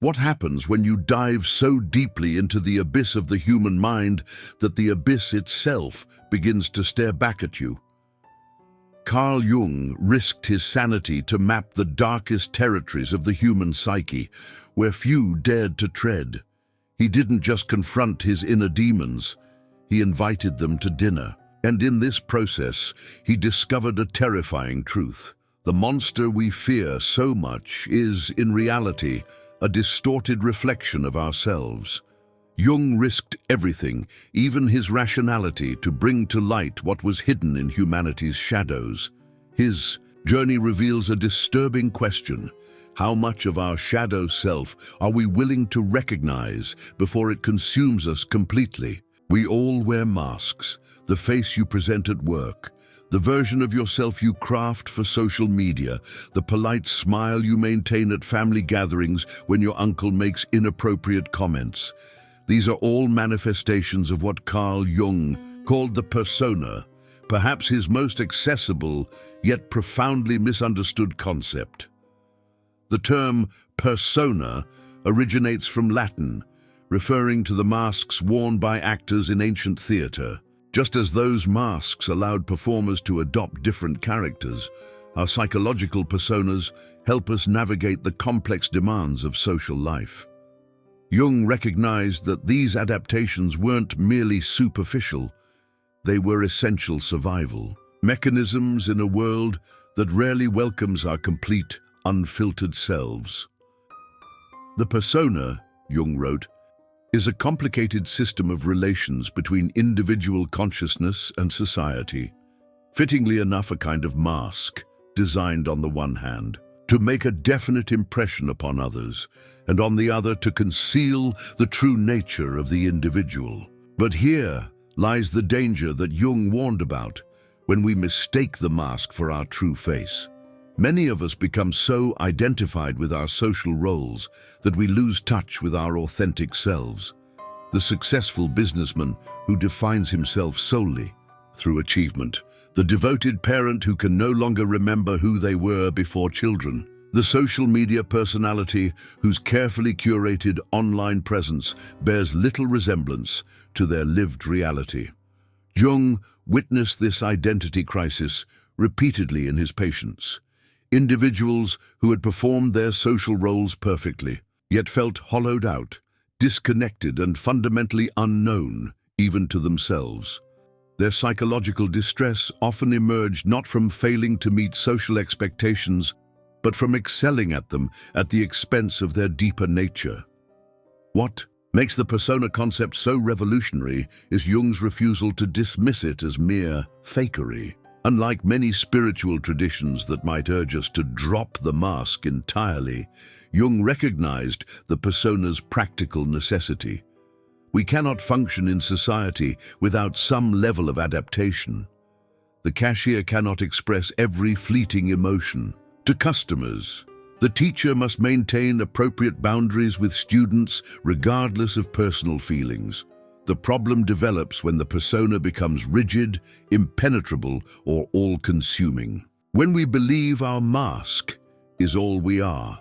What happens when you dive so deeply into the abyss of the human mind that the abyss itself begins to stare back at you? Carl Jung risked his sanity to map the darkest territories of the human psyche, where few dared to tread. He didn't just confront his inner demons, he invited them to dinner. And in this process, he discovered a terrifying truth. The monster we fear so much is, in reality, a distorted reflection of ourselves. Jung risked everything, even his rationality, to bring to light what was hidden in humanity's shadows. His journey reveals a disturbing question. How much of our shadow self are we willing to recognize before it consumes us completely? We all wear masks. The face you present at work, the version of yourself you craft for social media, the polite smile you maintain at family gatherings when your uncle makes inappropriate comments. These are all manifestations of what Carl Jung called the persona, perhaps his most accessible yet profoundly misunderstood concept. The term persona originates from Latin, referring to the masks worn by actors in ancient theater. Just as those masks allowed performers to adopt different characters, our psychological personas help us navigate the complex demands of social life. Jung recognized that these adaptations weren't merely superficial, they were essential survival mechanisms in a world that rarely welcomes our complete, unfiltered selves. The persona, Jung wrote, is a complicated system of relations between individual consciousness and society. Fittingly enough, a kind of mask, designed on the one hand, to make a definite impression upon others, and on the other to conceal the true nature of the individual. But here lies the danger that Jung warned about when we mistake the mask for our true face. Many of us become so identified with our social roles that we lose touch with our authentic selves. The successful businessman who defines himself solely through achievement. The devoted parent who can no longer remember who they were before children. The social media personality whose carefully curated online presence bears little resemblance to their lived reality. Jung witnessed this identity crisis repeatedly in his patients. Individuals who had performed their social roles perfectly, yet felt hollowed out, disconnected and fundamentally unknown, even to themselves. Their psychological distress often emerged not from failing to meet social expectations, but from excelling at them at the expense of their deeper nature. What makes the persona concept so revolutionary is Jung's refusal to dismiss it as mere fakery. Unlike many spiritual traditions that might urge us to drop the mask entirely, Jung recognized the persona's practical necessity. We cannot function in society without some level of adaptation. The cashier cannot express every fleeting emotion to customers. The teacher must maintain appropriate boundaries with students regardless of personal feelings. The problem develops when the persona becomes rigid, impenetrable, or all-consuming. When we believe our mask is all we are.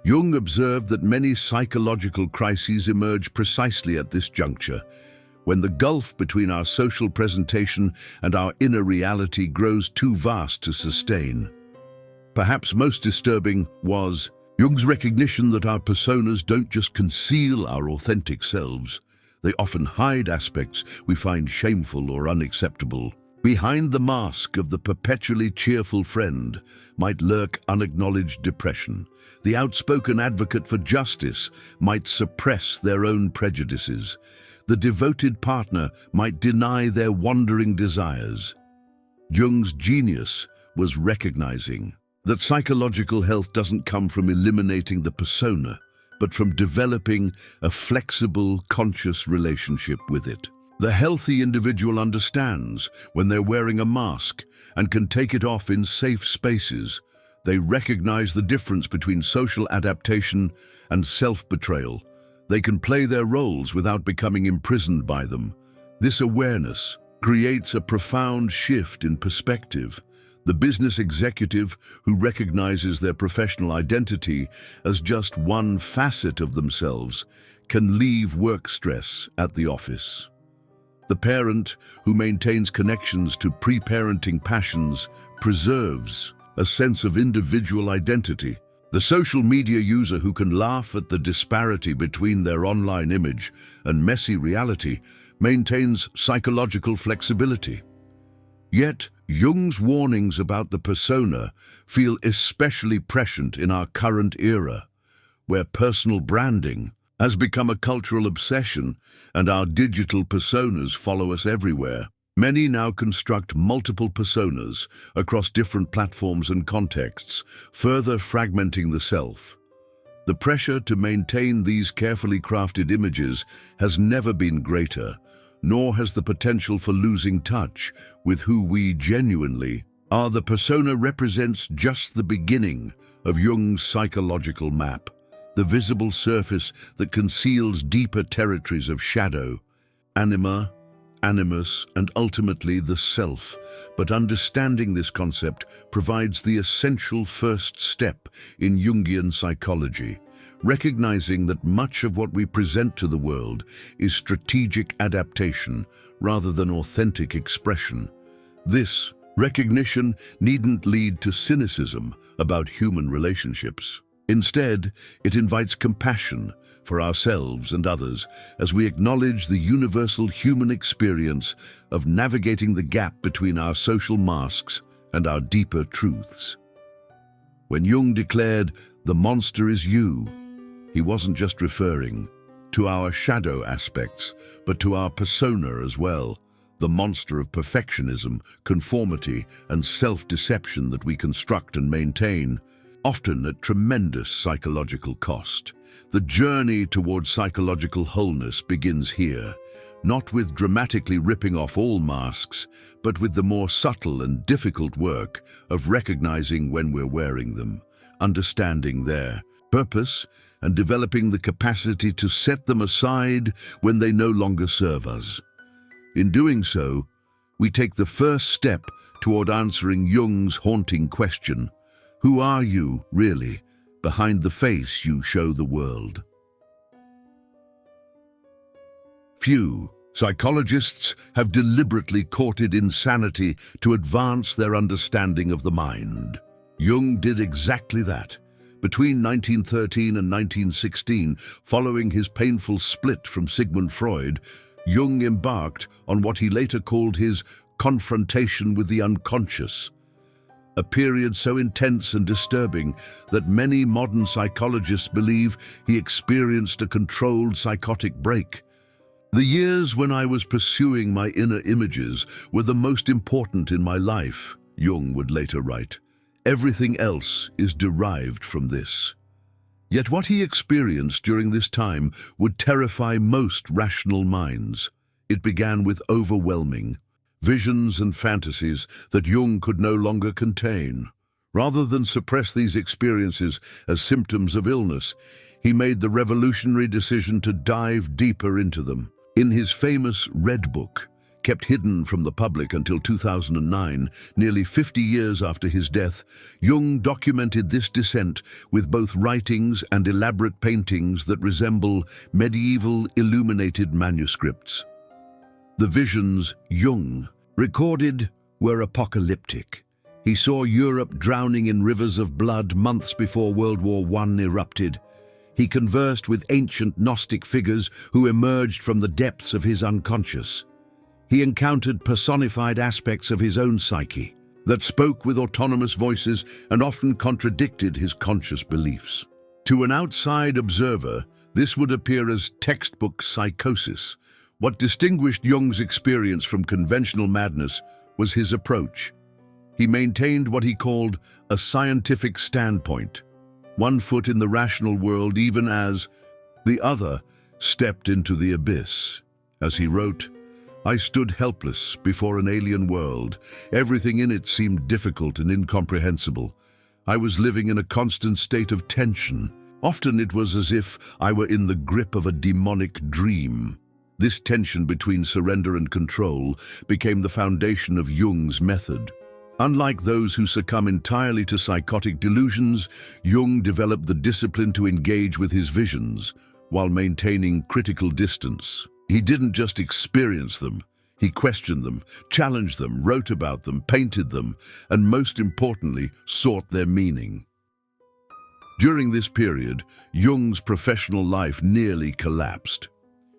Jung observed that many psychological crises emerge precisely at this juncture, when the gulf between our social presentation and our inner reality grows too vast to sustain. Perhaps most disturbing was Jung's recognition that our personas don't just conceal our authentic selves. They often hide aspects we find shameful or unacceptable. Behind the mask of the perpetually cheerful friend might lurk unacknowledged depression. The outspoken advocate for justice might suppress their own prejudices. The devoted partner might deny their wandering desires. Jung's genius was recognizing that psychological health doesn't come from eliminating the persona, but from developing a flexible, conscious relationship with it. The healthy individual understands when they're wearing a mask and can take it off in safe spaces. They recognize the difference between social adaptation and self-betrayal. They can play their roles without becoming imprisoned by them. This awareness creates a profound shift in perspective. The business executive who recognizes their professional identity as just one facet of themselves can leave work stress at the office. The parent who maintains connections to pre-parenting passions preserves a sense of individual identity. The social media user who can laugh at the disparity between their online image and messy reality maintains psychological flexibility. Yet, Jung's warnings about the persona feel especially prescient in our current era, where personal branding has become a cultural obsession and our digital personas follow us everywhere. Many now construct multiple personas across different platforms and contexts, further fragmenting the self. The pressure to maintain these carefully crafted images has never been greater, nor has the potential for losing touch with who we genuinely are. The persona represents just the beginning of Jung's psychological map, the visible surface that conceals deeper territories of shadow, anima, animus, and ultimately the self. But understanding this concept provides the essential first step in Jungian psychology, recognizing that much of what we present to the world is strategic adaptation rather than authentic expression. This recognition needn't lead to cynicism about human relationships. Instead, it invites compassion for ourselves and others as we acknowledge the universal human experience of navigating the gap between our social masks and our deeper truths. When Jung declared, "The monster is you," he wasn't just referring to our shadow aspects, but to our persona as well, the monster of perfectionism, conformity, and self-deception that we construct and maintain, often at tremendous psychological cost. The journey towards psychological wholeness begins here, not with dramatically ripping off all masks, but with the more subtle and difficult work of recognizing when we're wearing them, understanding their purpose, and developing the capacity to set them aside when they no longer serve us. In doing so, we take the first step toward answering Jung's haunting question: who are you, really, behind the face you show the world? Few psychologists have deliberately courted insanity to advance their understanding of the mind. Jung did exactly that. Between 1913 and 1916, following his painful split from Sigmund Freud, Jung embarked on what he later called his confrontation with the unconscious, a period so intense and disturbing that many modern psychologists believe he experienced a controlled psychotic break. "The years when I was pursuing my inner images were the most important in my life," Jung would later write. "Everything else is derived from this." Yet what he experienced during this time would terrify most rational minds. It began with overwhelming visions and fantasies that Jung could no longer contain. Rather than suppress these experiences as symptoms of illness, he made the revolutionary decision to dive deeper into them. In his famous Red Book, kept hidden from the public until 2009, nearly 50 years after his death, Jung documented this descent with both writings and elaborate paintings that resemble medieval illuminated manuscripts. The visions Jung recorded were apocalyptic. He saw Europe drowning in rivers of blood months before World War I erupted. He conversed with ancient Gnostic figures who emerged from the depths of his unconscious. He encountered personified aspects of his own psyche that spoke with autonomous voices and often contradicted his conscious beliefs. To an outside observer, this would appear as textbook psychosis. What distinguished Jung's experience from conventional madness was his approach. He maintained what he called a scientific standpoint, one foot in the rational world even as the other stepped into the abyss. As he wrote, "I stood helpless before an alien world. Everything in it seemed difficult and incomprehensible. I was living in a constant state of tension. Often it was as if I were in the grip of a demonic dream." This tension between surrender and control became the foundation of Jung's method. Unlike those who succumb entirely to psychotic delusions, Jung developed the discipline to engage with his visions while maintaining critical distance. He didn't just experience them, he questioned them, challenged them, wrote about them, painted them, and most importantly, sought their meaning. During this period, Jung's professional life nearly collapsed.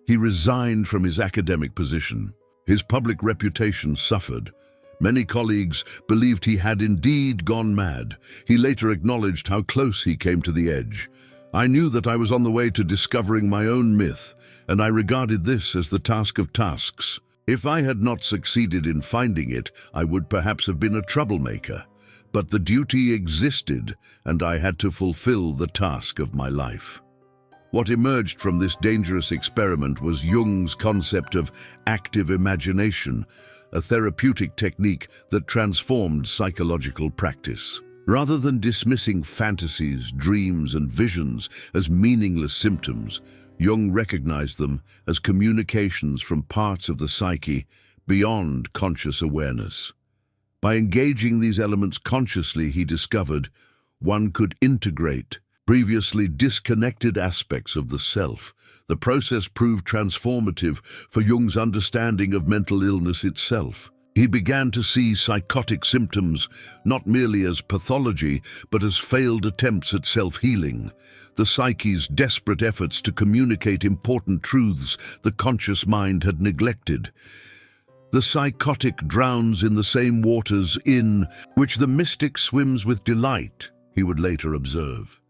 He resigned from his academic position. His public reputation suffered. Many colleagues believed he had indeed gone mad. He later acknowledged how close he came to the edge. "I knew that I was on the way to discovering my own myth, and I regarded this as the task of tasks. If I had not succeeded in finding it, I would perhaps have been a troublemaker. But the duty existed, and I had to fulfill the task of my life." What emerged from this dangerous experiment was Jung's concept of active imagination, a therapeutic technique that transformed psychological practice. Rather than dismissing fantasies, dreams, and visions as meaningless symptoms, Jung recognized them as communications from parts of the psyche beyond conscious awareness. By engaging these elements consciously, he discovered one could integrate previously disconnected aspects of the self. The process proved transformative for Jung's understanding of mental illness itself. He began to see psychotic symptoms not merely as pathology, but as failed attempts at self-healing, the psyche's desperate efforts to communicate important truths the conscious mind had neglected. The psychotic drowns in the same waters in which the mystic swims with delight, he would later observe.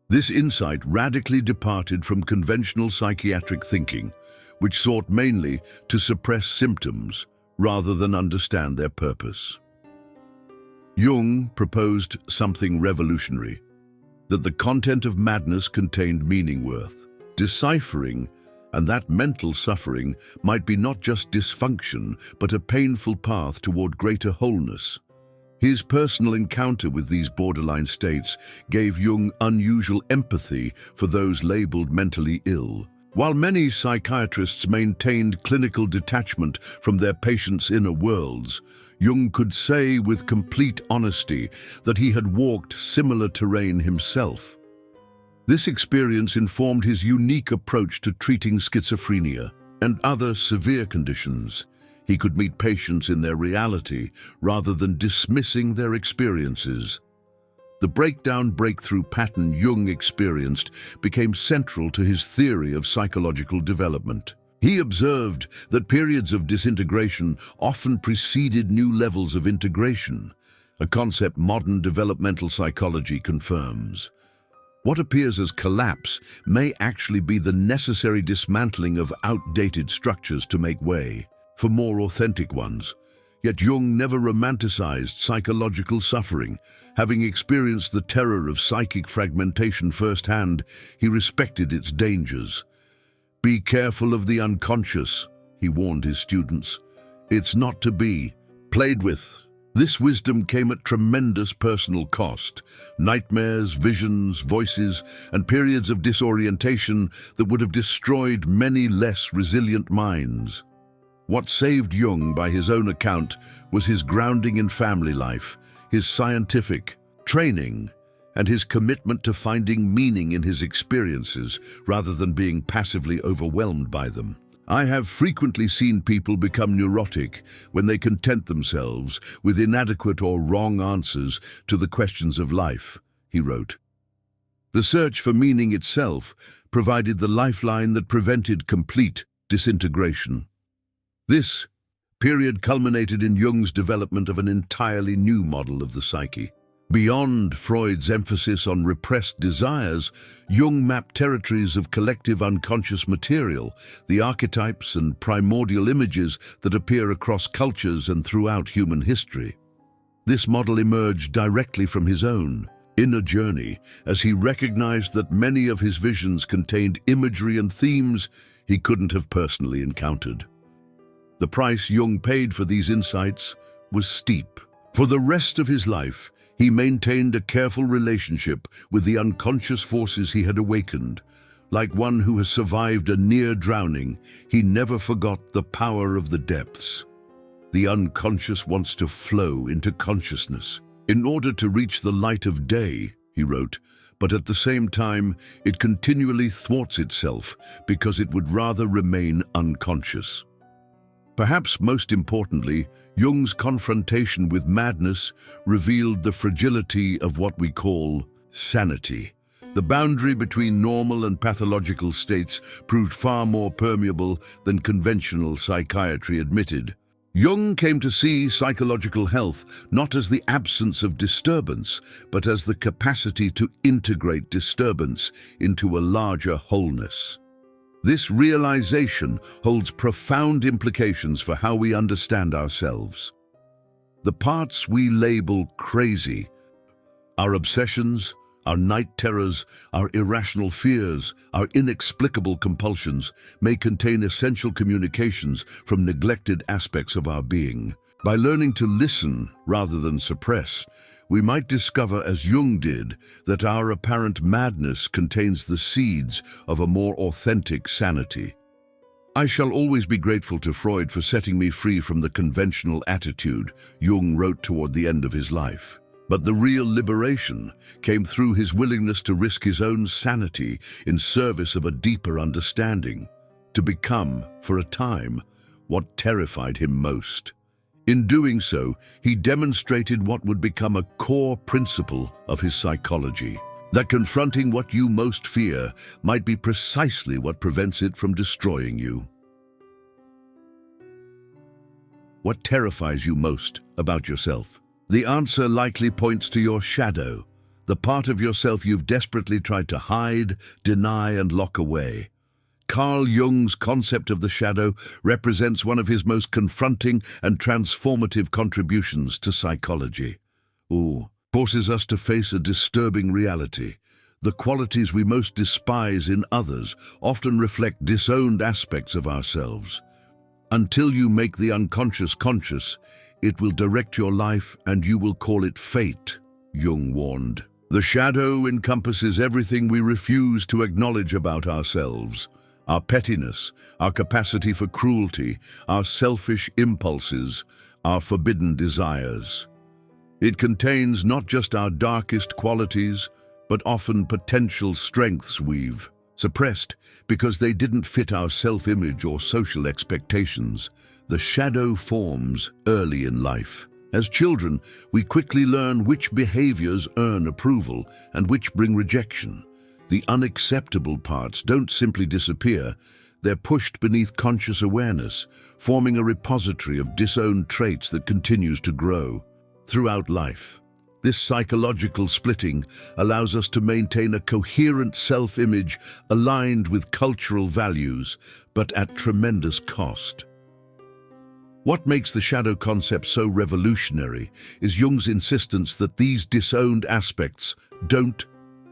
This insight radically departed from conventional psychiatric thinking, which sought mainly to suppress symptoms rather than understand their purpose. Jung proposed something revolutionary, that the content of madness contained meaning worth deciphering, and that mental suffering might be not just dysfunction, but a painful path toward greater wholeness. His personal encounter with these borderline states gave Jung unusual empathy for those labeled mentally ill. While many psychiatrists maintained clinical detachment from their patients' inner worlds, Jung could say with complete honesty that he had walked similar terrain himself. This experience informed his unique approach to treating schizophrenia and other severe conditions. He could meet patients in their reality rather than dismissing their experiences. The breakthrough pattern Jung experienced became central to his theory of psychological development. He observed that periods of disintegration often preceded new levels of integration, a concept modern developmental psychology confirms. What appears as collapse may actually be the necessary dismantling of outdated structures to make way for more authentic ones. Yet Jung never romanticized psychological suffering. Having experienced the terror of psychic fragmentation firsthand, he respected its dangers. "Be careful of the unconscious," he warned his students. "It's not to be played with." This wisdom came at tremendous personal cost. Nightmares, visions, voices, and periods of disorientation that would have destroyed many less resilient minds. What saved Jung, by his own account, was his grounding in family life, his scientific training, and his commitment to finding meaning in his experiences rather than being passively overwhelmed by them. "I have frequently seen people become neurotic when they content themselves with inadequate or wrong answers to the questions of life," he wrote. The search for meaning itself provided the lifeline that prevented complete disintegration. This period culminated in Jung's development of an entirely new model of the psyche. Beyond Freud's emphasis on repressed desires, Jung mapped territories of collective unconscious material, the archetypes and primordial images that appear across cultures and throughout human history. This model emerged directly from his own inner journey, as he recognized that many of his visions contained imagery and themes he couldn't have personally encountered. The price Jung paid for these insights was steep. For the rest of his life, he maintained a careful relationship with the unconscious forces he had awakened. Like one who has survived a near drowning, he never forgot the power of the depths. The unconscious wants to flow into consciousness in order to reach the light of day, he wrote, but at the same time, it continually thwarts itself because it would rather remain unconscious. Perhaps most importantly, Jung's confrontation with madness revealed the fragility of what we call sanity. The boundary between normal and pathological states proved far more permeable than conventional psychiatry admitted. Jung came to see psychological health not as the absence of disturbance, but as the capacity to integrate disturbance into a larger wholeness. This realization holds profound implications for how we understand ourselves. The parts we label crazy, our obsessions, our night terrors, our irrational fears, our inexplicable compulsions may contain essential communications from neglected aspects of our being. By learning to listen rather than suppress, we might discover, as Jung did, that our apparent madness contains the seeds of a more authentic sanity. I shall always be grateful to Freud for setting me free from the conventional attitude, Jung wrote toward the end of his life. But the real liberation came through his willingness to risk his own sanity in service of a deeper understanding, to become, for a time, what terrified him most. In doing so, he demonstrated what would become a core principle of his psychology, that confronting what you most fear might be precisely what prevents it from destroying you. What terrifies you most about yourself? The answer likely points to your shadow, the part of yourself you've desperately tried to hide, deny, and lock away. Carl Jung's concept of the shadow represents one of his most confronting and transformative contributions to psychology. Forces us to face a disturbing reality. The qualities we most despise in others often reflect disowned aspects of ourselves. Until you make the unconscious conscious, it will direct your life and you will call it fate, Jung warned. The shadow encompasses everything we refuse to acknowledge about ourselves. Our pettiness, our capacity for cruelty, our selfish impulses, our forbidden desires. It contains not just our darkest qualities, but often potential strengths we've suppressed because they didn't fit our self-image or social expectations. The shadow forms early in life. As children, we quickly learn which behaviors earn approval and which bring rejection. The unacceptable parts don't simply disappear, they're pushed beneath conscious awareness, forming a repository of disowned traits that continues to grow. Throughout life, this psychological splitting allows us to maintain a coherent self-image aligned with cultural values, but at tremendous cost. What makes the shadow concept so revolutionary is Jung's insistence that these disowned aspects don't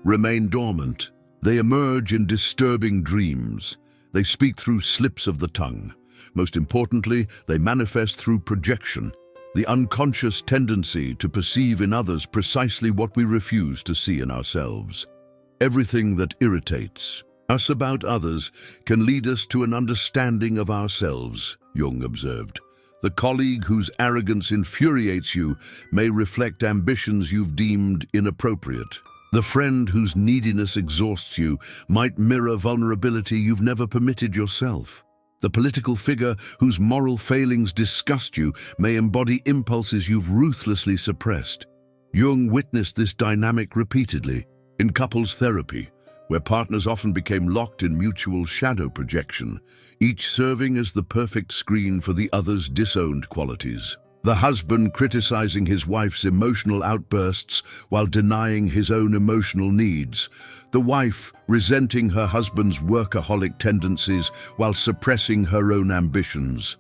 remain dormant. They emerge in disturbing dreams. They speak through slips of the tongue. Most importantly, they manifest through projection, the unconscious tendency to perceive in others precisely what we refuse to see in ourselves. Everything that irritates us about others can lead us to an understanding of ourselves, Jung observed. The colleague whose arrogance infuriates you may reflect ambitions you've deemed inappropriate. The friend whose neediness exhausts you might mirror vulnerability you've never permitted yourself. The political figure whose moral failings disgust you may embody impulses you've ruthlessly suppressed. Jung witnessed this dynamic repeatedly in couples therapy, where partners often became locked in mutual shadow projection, each serving as the perfect screen for the other's disowned qualities. The husband criticizing his wife's emotional outbursts while denying his own emotional needs. The wife resenting her husband's workaholic tendencies while suppressing her own ambitions.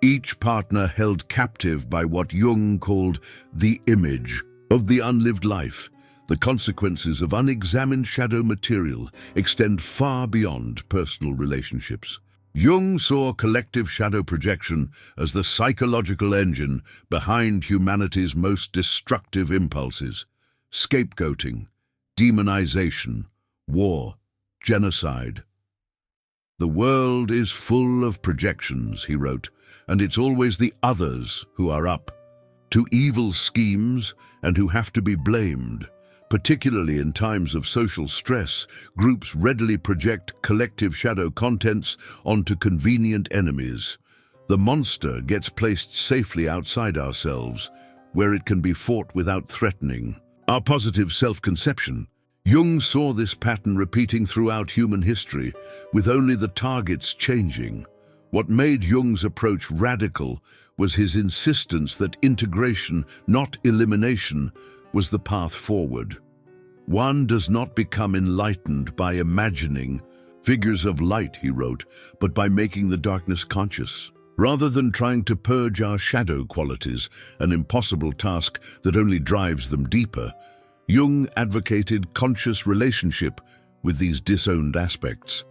Each partner held captive by what Jung called the image of the unlived life. The consequences of unexamined shadow material extend far beyond personal relationships. Jung saw collective shadow projection as the psychological engine behind humanity's most destructive impulses: scapegoating, demonization, war, genocide. "The world is full of projections," he wrote, "and it's always the others who are up to evil schemes and who have to be blamed. Particularly in times of social stress, groups readily project collective shadow contents onto convenient enemies. The monster gets placed safely outside ourselves, where it can be fought without threatening our positive self-conception." Jung saw this pattern repeating throughout human history, with only the targets changing. What made Jung's approach radical was his insistence that integration, not elimination, was the path forward. One does not become enlightened by imagining figures of light, he wrote, but by making the darkness conscious. Rather than trying to purge our shadow qualities, an impossible task that only drives them deeper, Jung advocated conscious relationship with these disowned aspects.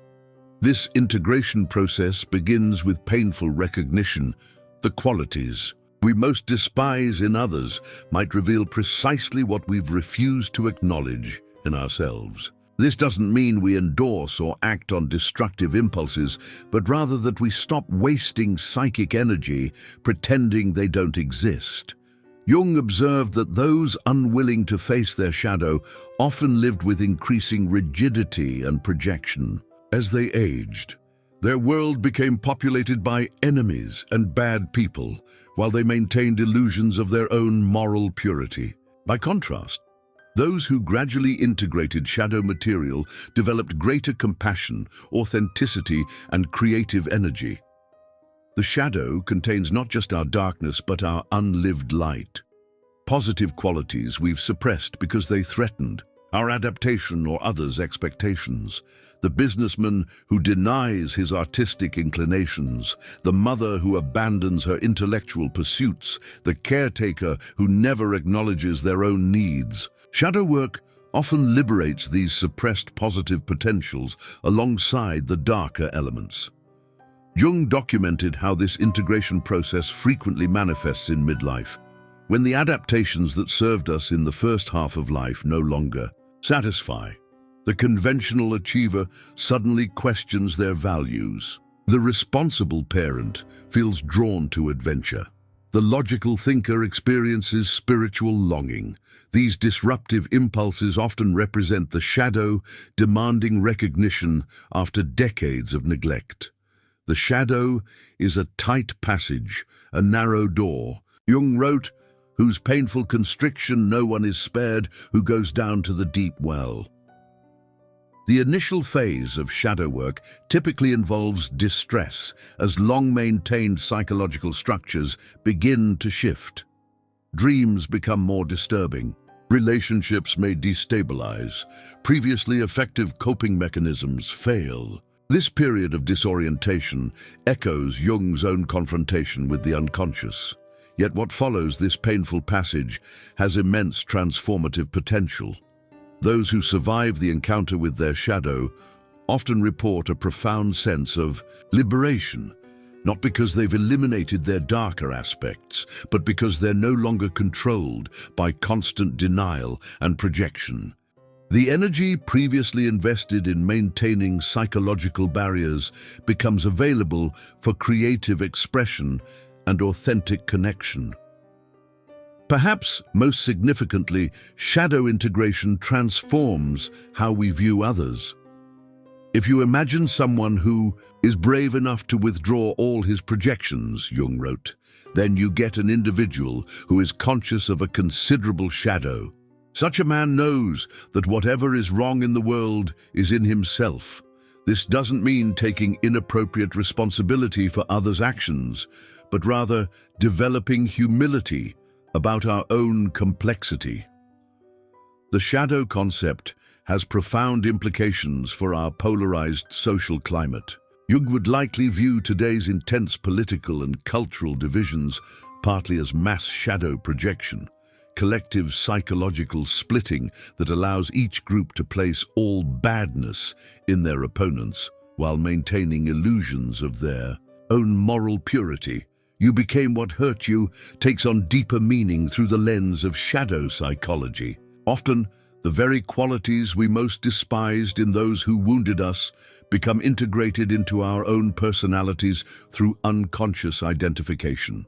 This integration process begins with painful recognition. The qualities we most despise in others might reveal precisely what we've refused to acknowledge in ourselves. This doesn't mean we endorse or act on destructive impulses, but rather that we stop wasting psychic energy pretending they don't exist. Jung observed that those unwilling to face their shadow often lived with increasing rigidity and projection. As they aged, their world became populated by enemies and bad people, while they maintained illusions of their own moral purity. By contrast, those who gradually integrated shadow material developed greater compassion, authenticity, and creative energy. The shadow contains not just our darkness, but our unlived light. Positive qualities we've suppressed because they threatened our adaptation or others' expectations. The businessman who denies his artistic inclinations, the mother who abandons her intellectual pursuits, the caretaker who never acknowledges their own needs. Shadow work often liberates these suppressed positive potentials alongside the darker elements. Jung documented how this integration process frequently manifests in midlife, when the adaptations that served us in the first half of life no longer satisfy. The conventional achiever suddenly questions their values. The responsible parent feels drawn to adventure. The logical thinker experiences spiritual longing. These disruptive impulses often represent the shadow demanding recognition after decades of neglect. The shadow is a tight passage, a narrow door, Jung wrote, whose painful constriction no one is spared who goes down to the deep well. The initial phase of shadow work typically involves distress as long-maintained psychological structures begin to shift. Dreams become more disturbing. Relationships may destabilize. Previously effective coping mechanisms fail. This period of disorientation echoes Jung's own confrontation with the unconscious. Yet what follows this painful passage has immense transformative potential. Those who survive the encounter with their shadow often report a profound sense of liberation, not because they've eliminated their darker aspects, but because they're no longer controlled by constant denial and projection. The energy previously invested in maintaining psychological barriers becomes available for creative expression and authentic connection. Perhaps most significantly, shadow integration transforms how we view others. If you imagine someone who is brave enough to withdraw all his projections, Jung wrote, then you get an individual who is conscious of a considerable shadow. Such a man knows that whatever is wrong in the world is in himself. This doesn't mean taking inappropriate responsibility for others' actions, but rather developing humility about our own complexity. The shadow concept has profound implications for our polarized social climate. Jung would likely view today's intense political and cultural divisions partly as mass shadow projection, collective psychological splitting that allows each group to place all badness in their opponents while maintaining illusions of their own moral purity. You became what hurt you takes on deeper meaning through the lens of shadow psychology. Often, The very qualities we most despised in those who wounded us become integrated into our own personalities through unconscious identification.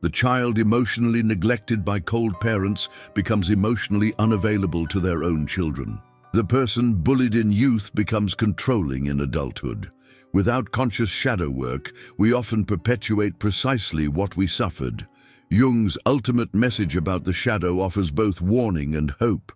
The child emotionally neglected by cold parents becomes emotionally unavailable to their own children. The person bullied in youth becomes controlling in adulthood. Without conscious shadow work, we often perpetuate precisely what we suffered. Jung's ultimate message about the shadow offers both warning and hope.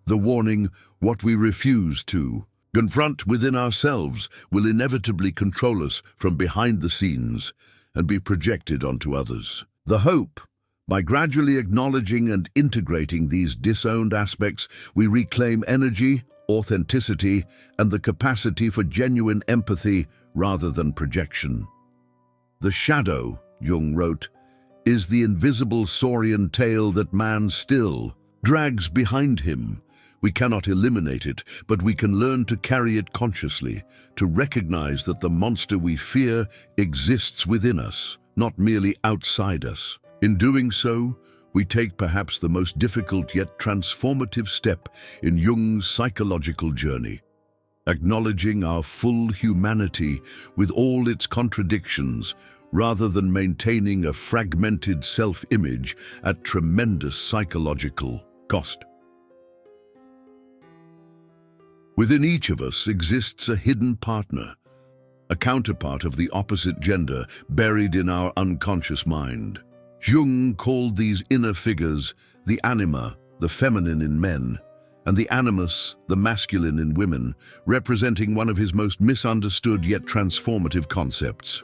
The warning, what we refuse to confront within ourselves will inevitably control us from behind the scenes and be projected onto others. The hope, by gradually acknowledging and integrating these disowned aspects, we reclaim energy, authenticity, and the capacity for genuine empathy rather than projection. The shadow, Jung wrote, is the invisible saurian tail that man still drags behind him. We cannot eliminate it, but we can learn to carry it consciously, to recognize that the monster we fear exists within us, not merely outside us. In doing so, we take perhaps the most difficult yet transformative step in Jung's psychological journey. Acknowledging our full humanity with all its contradictions, rather than maintaining a fragmented self-image at tremendous psychological cost. Within each of us exists a hidden partner, a counterpart of the opposite gender buried in our unconscious mind. Jung called these inner figures the anima, the feminine in men, and the animus, the masculine in women, representing one of his most misunderstood yet transformative concepts.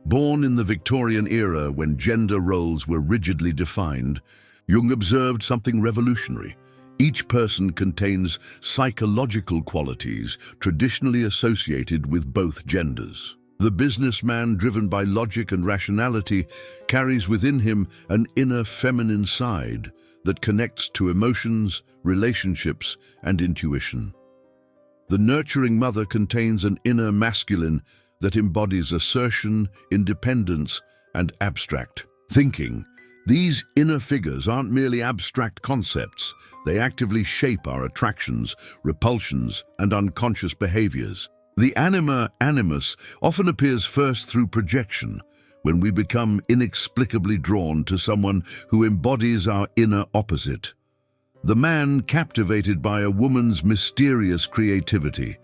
Born in the Victorian era when gender roles were rigidly defined, Jung observed something revolutionary. Each person contains psychological qualities traditionally associated with both genders. The businessman, driven by logic and rationality, carries within him an inner feminine side that connects to emotions, relationships, and intuition. The nurturing mother contains an inner masculine that embodies assertion, independence, and abstract thinking. These inner figures aren't merely abstract concepts. They actively shape our attractions, repulsions, and unconscious behaviors. The anima, animus, often appears first through projection, when we become inexplicably drawn to someone who embodies our inner opposite. The man captivated by a woman's mysterious creativity,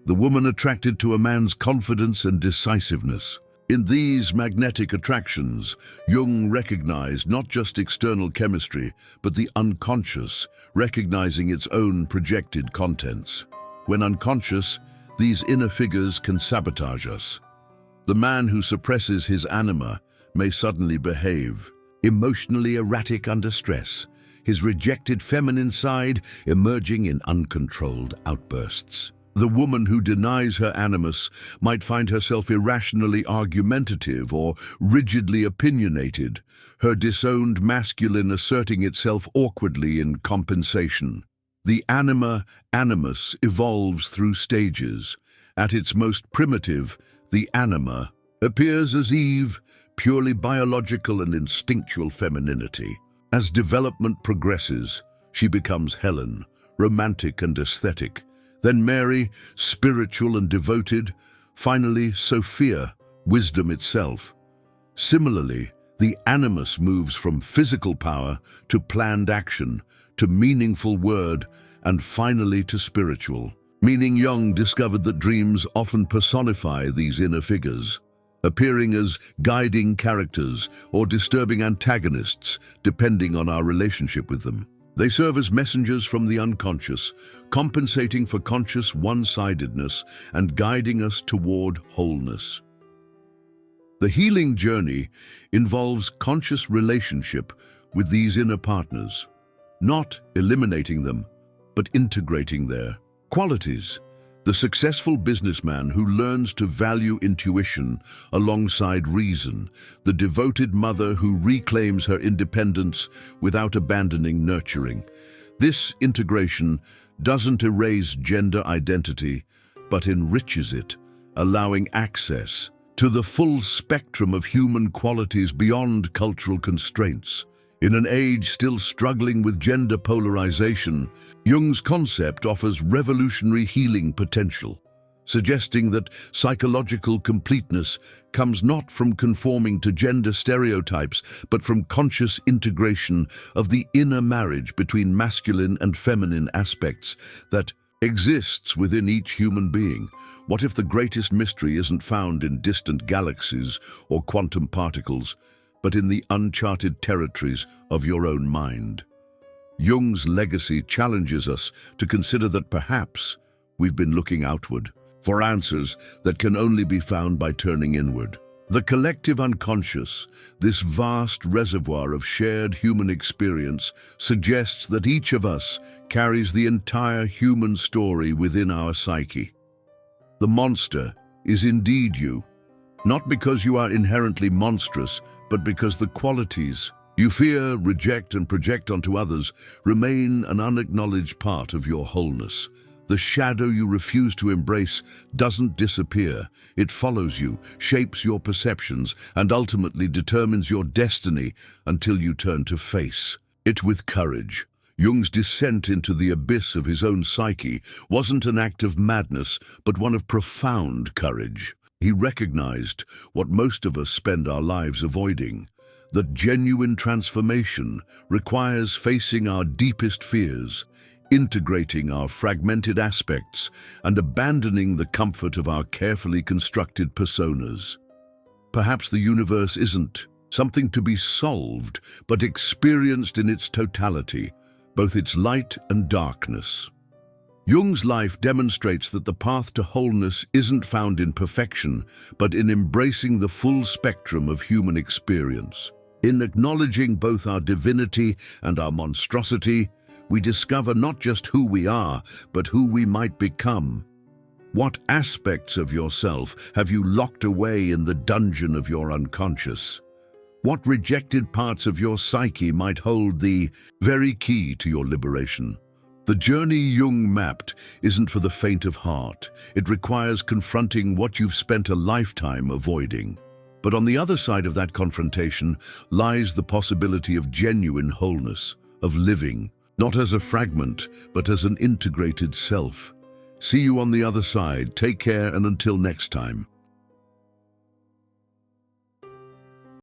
the woman attracted to a man's confidence and decisiveness. In these magnetic attractions, Jung recognized not just external chemistry, but the unconscious, recognizing its own projected contents. When unconscious, these inner figures can sabotage us. The man who suppresses his anima may suddenly behave, emotionally erratic under stress, his rejected feminine side emerging in uncontrolled outbursts. The woman who denies her animus might find herself irrationally argumentative or rigidly opinionated, her disowned masculine asserting itself awkwardly in compensation. The anima, animus, evolves through stages. At its most primitive, the anima appears as Eve, purely biological and instinctual femininity. As development progresses, she becomes Helen, romantic and aesthetic. Then Mary, spiritual and devoted. Finally, Sophia, wisdom itself. Similarly, the animus moves from physical power to planned action, to meaningful word, and finally to spiritual. Meaning Jung discovered that dreams often personify these inner figures, appearing as guiding characters or disturbing antagonists, depending on our relationship with them. They serve as messengers from the unconscious, compensating for conscious one-sidedness and guiding us toward wholeness. The healing journey involves conscious relationship with these inner partners, not eliminating them, but integrating their qualities. The successful businessman who learns to value intuition alongside reason, the devoted mother who reclaims her independence without abandoning nurturing. This integration doesn't erase gender identity, but enriches it, allowing access to the full spectrum of human qualities beyond cultural constraints. In an age still struggling with gender polarization, Jung's concept offers revolutionary healing potential, suggesting that psychological completeness comes not from conforming to gender stereotypes, but from conscious integration of the inner marriage between masculine and feminine aspects that exists within each human being. What if the greatest mystery isn't found in distant galaxies or quantum particles, but in the uncharted territories of your own mind? Jung's legacy challenges us to consider that perhaps we've been looking outward for answers that can only be found by turning inward. The collective unconscious, this vast reservoir of shared human experience, suggests that each of us carries the entire human story within our psyche. The monster is indeed you, not because you are inherently monstrous, but because the qualities you fear, reject, and project onto others remain an unacknowledged part of your wholeness. The shadow you refuse to embrace doesn't disappear. It follows you, shapes your perceptions, and ultimately determines your destiny until you turn to face it with courage. Jung's descent into the abyss of his own psyche wasn't an act of madness, but one of profound courage. He recognized what most of us spend our lives avoiding, that genuine transformation requires facing our deepest fears, integrating our fragmented aspects, and abandoning the comfort of our carefully constructed personas. Perhaps the universe isn't something to be solved, but experienced in its totality, both its light and darkness. Jung's life demonstrates that the path to wholeness isn't found in perfection, but in embracing the full spectrum of human experience. In acknowledging both our divinity and our monstrosity, we discover not just who we are, but who we might become. What aspects of yourself have you locked away in the dungeon of your unconscious? What rejected parts of your psyche might hold the very key to your liberation? The journey Jung mapped isn't for the faint of heart. It requires confronting what you've spent a lifetime avoiding. But on the other side of that confrontation lies the possibility of genuine wholeness, of living, not as a fragment, but as an integrated self. See you on the other side. Take care, and until next time.